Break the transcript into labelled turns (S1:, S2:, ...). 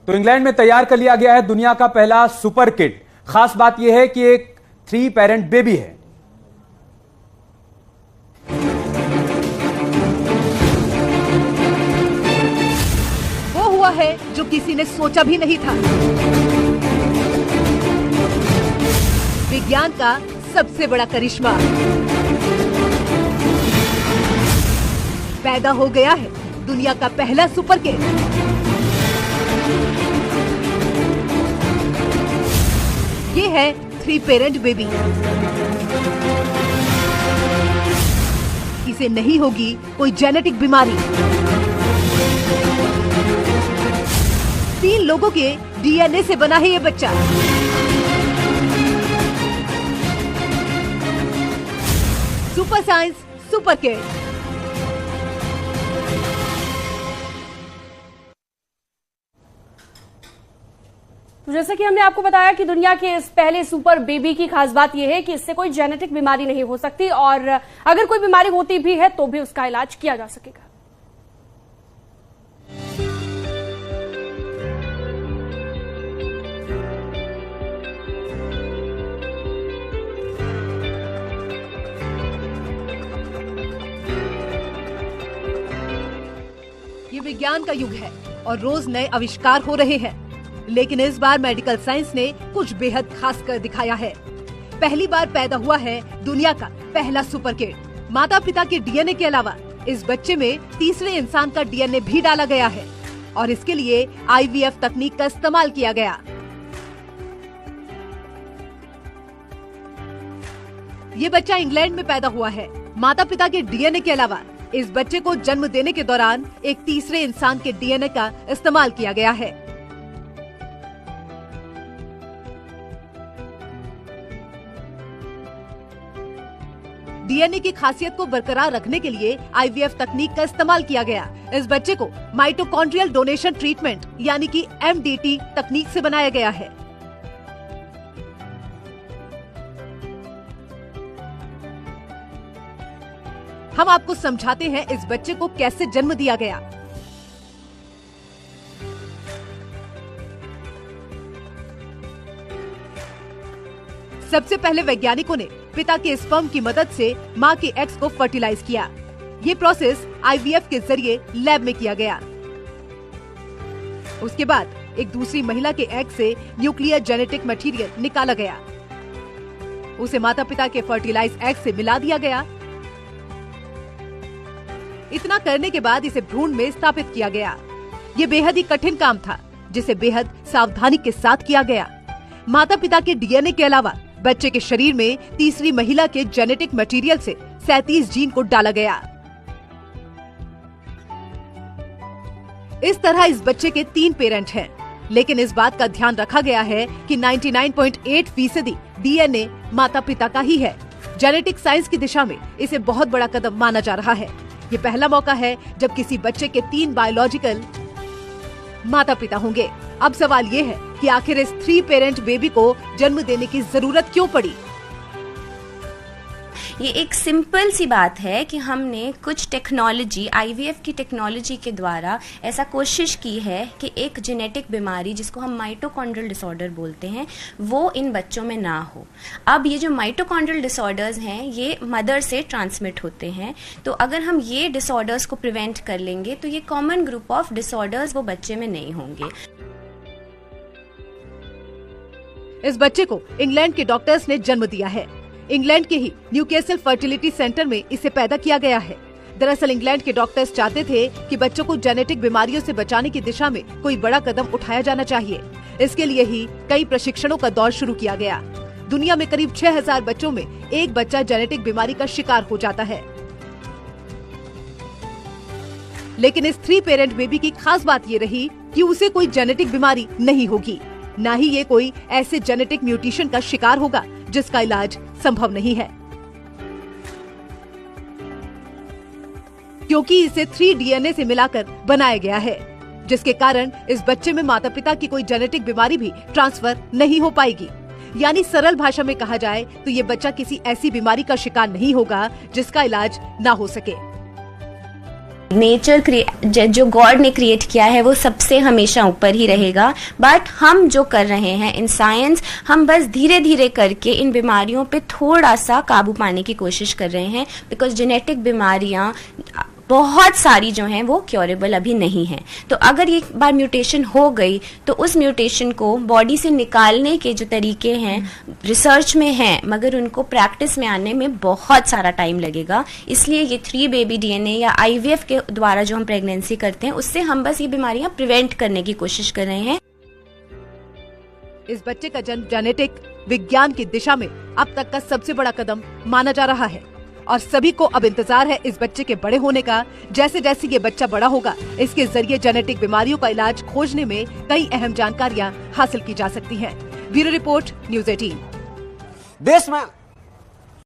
S1: तो इंग्लैंड में तैयार कर लिया गया है दुनिया का पहला सुपर किड। खास बात यह है कि एक 3 पेरेंट बेबी है।
S2: वो हुआ है जो किसी ने सोचा भी नहीं था। विज्ञान का सबसे बड़ा करिश्मा पैदा हो गया है दुनिया का पहला सुपर किड। ये है 3 पेरेंट बेबी। इसे नहीं होगी कोई जेनेटिक बीमारी। 3 लोगों के डीएनए से बना है ये बच्चा। Super science super kid.
S3: तो जैसे कि हमने आपको बताया कि दुनिया के इस पहले सुपर बेबी की खास बात यह है कि इससे कोई जेनेटिक बीमारी नहीं हो सकती और अगर कोई बीमारी होती भी है तो भी उसका इलाज किया जा सकेगा।
S2: ये विज्ञान का युग है और रोज नए आविष्कार हो रहे हैं, लेकिन इस बार मेडिकल साइंस ने कुछ बेहद खास कर दिखाया है। पहली बार पैदा हुआ है दुनिया का पहला सुपर किड। माता पिता के डीएनए के अलावा इस बच्चे में तीसरे इंसान का डीएनए भी डाला गया है और इसके लिए आईवीएफ तकनीक का इस्तेमाल किया गया। ये बच्चा इंग्लैंड में पैदा हुआ है। माता पिता के डीएनए के अलावा इस बच्चे को जन्म देने के दौरान एक तीसरे इंसान के डीएनए का इस्तेमाल किया गया है। डीएनए की खासियत को बरकरार रखने के लिए आईवीएफ तकनीक का इस्तेमाल किया गया। इस बच्चे को माइटोकॉन्ड्रियल डोनेशन ट्रीटमेंट यानी कि एमडीटी तकनीक से बनाया गया है। हम आपको समझाते हैं इस बच्चे को कैसे जन्म दिया गया। सबसे पहले वैज्ञानिकों ने पिता के स्पर्म की मदद से मां के एग्स को फर्टिलाइज किया। ये प्रोसेस आईवीएफ के जरिए लैब में किया गया। उसके बाद एक दूसरी महिला के एग से न्यूक्लियर जेनेटिक मटेरियल निकाला गया। उसे माता पिता के फर्टिलाइज एग से मिला दिया गया। इतना करने के बाद इसे भ्रूण में स्थापित किया गया। ये बेहद ही कठिन काम था जिसे बेहद सावधानी के साथ किया गया। माता पिता के डीएनए के अलावा बच्चे के शरीर में तीसरी महिला के जेनेटिक मटेरियल से 37 जीन को डाला गया। इस तरह इस बच्चे के 3 पेरेंट हैं, लेकिन इस बात का ध्यान रखा गया है कि 99.8% डीएनए माता पिता का ही है। जेनेटिक साइंस की दिशा में इसे बहुत बड़ा कदम माना जा रहा है। ये पहला मौका है जब किसी बच्चे के 3 बायोलॉजिकल माता पिता होंगे। अब सवाल ये है कि आखिर इस 3 पेरेंट बेबी को जन्म देने की जरूरत क्यों पड़ी?
S4: ये एक सिंपल सी बात है कि हमने कुछ टेक्नोलॉजी, आईवीएफ की टेक्नोलॉजी के द्वारा ऐसा कोशिश की है कि एक जेनेटिक बीमारी जिसको हम माइटोकॉन्ड्रियल डिसऑर्डर बोलते हैं वो इन बच्चों में ना हो। अब ये जो माइटोकॉन्ड्रियल डिसऑर्डर्स हैं ये मदर से ट्रांसमिट होते हैं, तो अगर हम ये डिसऑर्डर्स को प्रिवेंट कर लेंगे तो ये कॉमन ग्रुप ऑफ डिसऑर्डर्स वो बच्चे में नहीं होंगे।
S2: इस बच्चे को इंग्लैंड के डॉक्टर्स ने जन्म दिया है। इंग्लैंड के ही न्यूकैसल फर्टिलिटी सेंटर में इसे पैदा किया गया है। दरअसल इंग्लैंड के डॉक्टर्स चाहते थे कि बच्चों को जेनेटिक बीमारियों से बचाने की दिशा में कोई बड़ा कदम उठाया जाना चाहिए। इसके लिए ही कई प्रशिक्षणों का दौर शुरू किया गया। दुनिया में करीब 6000 बच्चों में एक बच्चा जेनेटिक बीमारी का शिकार हो जाता है। लेकिन इस 3 पेरेंट बेबी की खास बात ये रही कि उसे कोई जेनेटिक बीमारी नहीं होगी, न ही ये कोई ऐसे जेनेटिक म्यूटेशन का शिकार होगा जिसका इलाज संभव नहीं है, क्योंकि इसे 3 डीएनए से मिलाकर बनाया गया है, जिसके कारण इस बच्चे में माता पिता की कोई जेनेटिक बीमारी भी ट्रांसफर नहीं हो पाएगी। यानी सरल भाषा में कहा जाए तो ये बच्चा किसी ऐसी बीमारी का शिकार नहीं होगा जिसका इलाज ना हो सके।
S4: जो गॉड ने क्रिएट किया है वो सबसे हमेशा ऊपर ही रहेगा। बट हम जो कर रहे हैं इन साइंस, हम बस धीरे धीरे करके इन बीमारियों पे थोड़ा सा काबू पाने की कोशिश कर रहे हैं, बिकॉज जेनेटिक बीमारियां बहुत सारी जो हैं वो क्योरेबल अभी नहीं हैं। तो अगर एक बार म्यूटेशन हो गई तो उस म्यूटेशन को बॉडी से निकालने के जो तरीके हैं रिसर्च में हैं, मगर उनको प्रैक्टिस में आने में बहुत सारा टाइम लगेगा। इसलिए ये 3 बेबी DNA या IVF के द्वारा जो हम प्रेगनेंसी करते हैं उससे हम बस ये बीमारियां प्रिवेंट करने की कोशिश कर रहे हैं।
S2: इस बच्चे का जन्म जेनेटिक विज्ञान की दिशा में अब तक का सबसे बड़ा कदम माना जा रहा है और सभी को अब इंतजार है इस बच्चे के बड़े होने का। जैसे जैसे ये बच्चा बड़ा होगा, इसके जरिए जेनेटिक बीमारियों का इलाज खोजने में कई अहम जानकारियां हासिल की जा सकती हैं। Bureau report, news 18।
S5: देश में